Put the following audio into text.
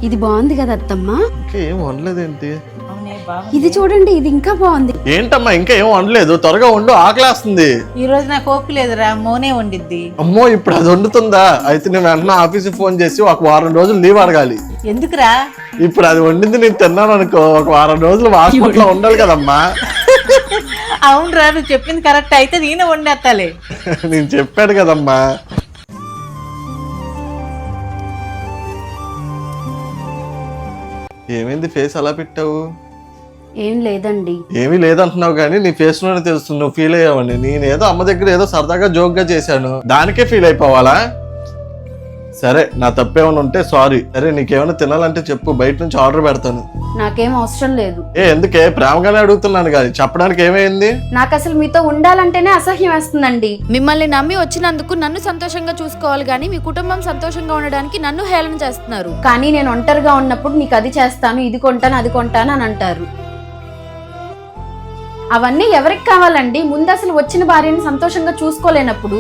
ఇది బాగుంది కదా అత్తమ్మ. ఇంకా ఏం వండలేదేంటి? ఇది చూడండి, ఇది ఇంకా బాగుంది. ఏంటమ్మా ఇంకా ఏం వండలేదు? త్వరగా వండు, ఆకలేస్తుంది. ఈ రోజు నాకు ఓపిక లేదురా, మోనే వండిద్ది. అమ్మో ఇప్పుడు అది వండుతుందా? అయితే నేను వెంటనే ఆఫీస్కి ఫోన్ చేసి ఒక వారం రోజులు లీవ్ అడగాలి. ఎందుకురా? ఇప్పుడు అది వండింది నేను తిన్నాను అనుకో, ఒక వారం రోజులు హాస్పిటల్లో ఉండాలి కదమ్మా. అవునరా, నువ్వు చెప్పింది కరెక్ట్. అయితే నేనే వండేస్తాలే. నేను చెప్పాను కదమ్మా. ఏమైంది ఫేస్ అలా పెట్టావు? ఏం లేదండి. ఏమీ లేదంటున్నావు కానీ నీ ఫేస్ లోనే తెలుస్తుంది నువ్వు ఫీల్ అయ్యావని. నేనేదో అమ్మ దగ్గర ఏదో సరదాగా జోక్ గా చేశాను, దానికే ఫీల్ అయిపోవాలా? సరే, నా తప్పేమైనా ఉంటే సారీ. సరే, నీకేమైనా తినాలంటే చెప్పు, బయట నుంచి ఆర్డర్ పెడతాను. నాకేం అవసరం లేదు. ఎందుకే? ప్రేమగానే అడుగుతున్నాను కానీ చెప్పడానికి ఏమైంది? నాకు అసలు మీతో ఉండాలంటేనే అసహ్యం వేస్తుందండి. మిమ్మల్ని నమ్మి వచ్చినందుకు నన్ను సంతోషంగా చూసుకోవాలి గానీ మీ కుటుంబం సంతోషంగా ఉండడానికి నన్ను హేళన చేస్తున్నారు. కానీ నేను ఒంటరిగా ఉన్నప్పుడు నీకు అది చేస్తాను, ఇది కొంటాను, అది కొంటాను అని అంటారు. అవన్నీ ఎవరికి కావాలండి? ముందు అసలు వచ్చిన భార్యని సంతోషంగా చూసుకోలేనప్పుడు